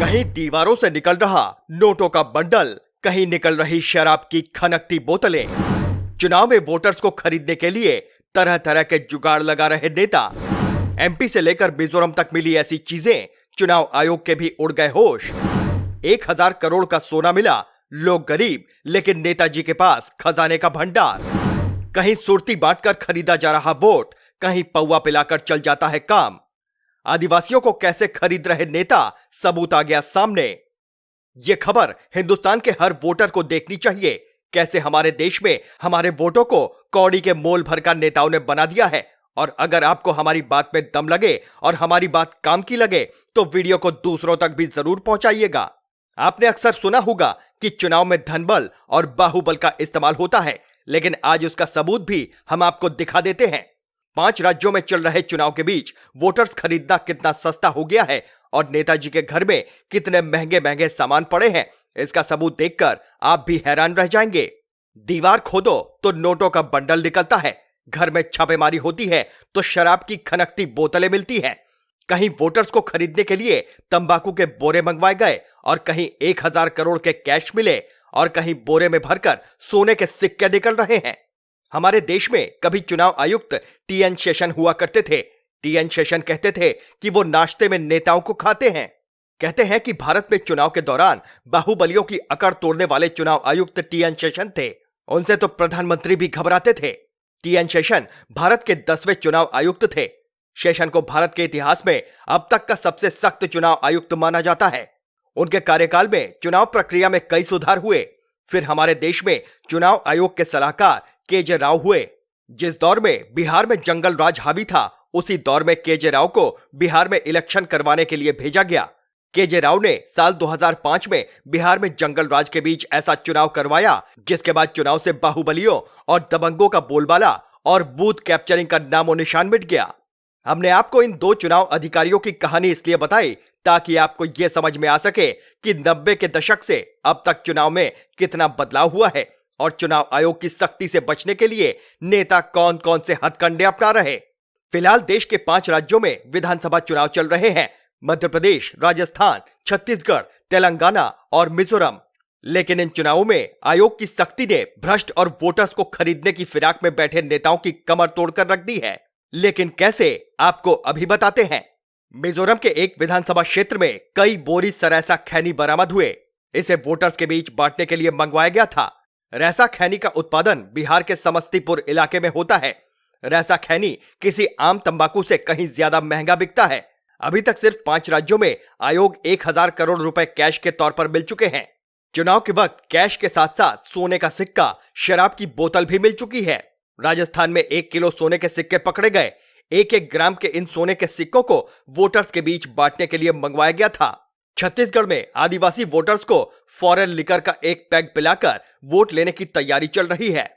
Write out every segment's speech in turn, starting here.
कहीं दीवारों से निकल रहा नोटों का बंडल, कहीं निकल रही शराब की खनकती बोतलें। चुनाव में वोटर्स को खरीदने के लिए तरह तरह के जुगाड़ लगा रहे नेता। एमपी से लेकर मिजोरम तक मिली ऐसी चीजें, चुनाव आयोग के भी उड़ गए होश। 1000 करोड़ का सोना मिला, लोग गरीब, लेकिन नेताजी के पास खजाने का भंडार। कहीं सुर्ती बांटकर खरीदा जा रहा वोट, कहीं पौवा पिलाकर चल जाता है काम। आदिवासियों को कैसे खरीद रहे नेता, सबूत आ गया सामने। यह खबर हिंदुस्तान के हर वोटर को देखनी चाहिए। कैसे हमारे देश में हमारे वोटों को कौड़ी के मोल भर का नेताओं ने बना दिया है। और अगर आपको हमारी बात में दम लगे और हमारी बात काम की लगे तो वीडियो को दूसरों तक भी जरूर पहुंचाइएगा। आपने अक्सर सुना होगा कि चुनाव में धनबल और बाहुबल का इस्तेमाल होता है, लेकिन आज उसका सबूत भी हम आपको दिखा देते हैं। 5 राज्यों में चल रहे चुनाव के बीच वोटर्स खरीदना कितना सस्ता हो गया है और नेताजी के घर में कितने महंगे महंगे सामान पड़े हैं, इसका सबूत देखकर आप भी हैरान रह जाएंगे। दीवार खोदो तो नोटों का बंडल निकलता है, घर में छापेमारी होती है तो शराब की खनकती बोतलें मिलती हैं। कहीं वोटर्स को खरीदने के लिए तंबाकू के बोरे मंगवाए गए और कहीं 1000 करोड़ के कैश मिले और कहीं बोरे में भरकर सोने के सिक्के निकल रहे हैं। हमारे देश में कभी चुनाव आयुक्त टीएन शेषन हुआ करते थे। टीएन शेषन कहते थे कि वो नाश्ते में नेताओं को खाते हैं। कहते हैं कि भारत में चुनाव के दौरान बाहुबलियों की अकड़ तोड़ने वाले चुनाव आयुक्त टीएन शेषन थे। उनसे तो प्रधानमंत्री भी घबराते थे। टीएन शेषन भारत के 10वें चुनाव आयुक्त थे। शेषन को भारत के इतिहास में अब तक का सबसे सख्त चुनाव आयुक्त माना जाता है। उनके कार्यकाल में चुनाव प्रक्रिया में कई सुधार हुए। फिर हमारे देश में चुनाव आयोग के सलाहकार केजे राव हुए। जिस दौर में बिहार में जंगल राज हावी था, उसी दौर में केजे राव को बिहार में इलेक्शन करवाने के लिए भेजा गया। केजे राव ने साल 2005 में बिहार में जंगल राज के बीच ऐसा चुनाव करवाया, जिसके बाद चुनाव से बाहुबलियों और दबंगों का बोलबाला और बूथ कैप्चरिंग का नामो निशान मिट गया। हमने आपको इन 2 चुनाव अधिकारियों की कहानी इसलिए बताई ताकि आपको यह समझ में आ सके कि 90 के दशक से अब तक चुनाव में कितना बदलाव हुआ है और चुनाव आयोग की सख्ती से बचने के लिए नेता कौन कौन से हथकंडे अपना रहे। फिलहाल देश के 5 राज्यों में विधानसभा चुनाव चल रहे हैं, मध्य प्रदेश, राजस्थान, छत्तीसगढ़, तेलंगाना और मिजोरम। लेकिन इन चुनावों में आयोग की सख्ती ने भ्रष्ट और वोटर्स को खरीदने की फिराक में बैठे नेताओं की कमर तोड़कर रख दी है। लेकिन कैसे, आपको अभी बताते हैं। मिजोरम के एक विधानसभा क्षेत्र में कई बोरी सरेसा खैनी बरामद हुए। इसे वोटर्स के बीच बांटने के लिए मंगवाया गया था। रैसा खैनी का उत्पादन बिहार के समस्तीपुर इलाके में होता है। रैसा खैनी किसी आम तंबाकू से कहीं ज्यादा महंगा बिकता है। अभी तक सिर्फ 5 राज्यों में आयोग 1000 करोड़ रुपए कैश के तौर पर मिल चुके हैं। चुनाव के वक्त कैश के साथ साथ सोने का सिक्का, शराब की बोतल भी मिल चुकी है। राजस्थान में 1 किलो सोने के सिक्के पकड़े गए। 1-1 ग्राम के इन सोने के सिक्कों को वोटर्स के बीच बांटने के लिए मंगवाया गया था। छत्तीसगढ़ में आदिवासी वोटर्स को फॉरेन लिकर का एक पैग पिलाकर वोट लेने की तैयारी चल रही है।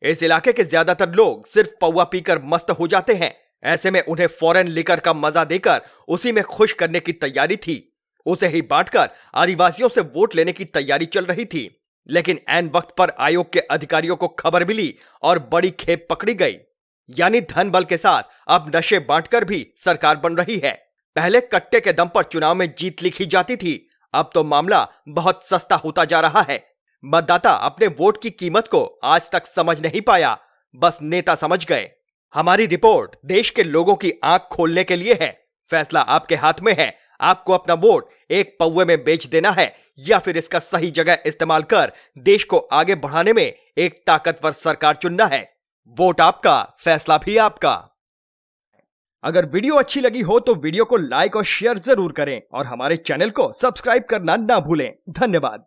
इस इलाके के ज्यादातर लोग सिर्फ पौवा पीकर मस्त हो जाते हैं। ऐसे में उन्हें फॉरेन लिकर का मजा देकर उसी में खुश करने की तैयारी थी। उसे ही बांटकर आदिवासियों से वोट लेने की तैयारी चल रही थी। लेकिन ऐन वक्त पर आयोग के अधिकारियों को खबर मिली और बड़ी खेप पकड़ी गई। यानी धन बल के साथ अब नशे बांटकर भी सरकार बन रही है। पहले कट्टे के दम पर चुनाव में जीत लिखी जाती थी, अब तो मामला बहुत सस्ता होता जा रहा है। मतदाता अपने वोट की कीमत को आज तक समझ नहीं पाया, बस नेता समझ गए। हमारी रिपोर्ट देश के लोगों की आंख खोलने के लिए है। फैसला आपके हाथ में है। आपको अपना वोट एक पौवे में बेच देना है या फिर इसका सही जगह इस्तेमाल कर देश को आगे बढ़ाने में एक ताकतवर सरकार चुनना है। वोट आपका, फैसला भी आपका। अगर वीडियो अच्छी लगी हो तो वीडियो को लाइक और शेयर जरूर करें और हमारे चैनल को सब्सक्राइब करना ना भूलें। धन्यवाद।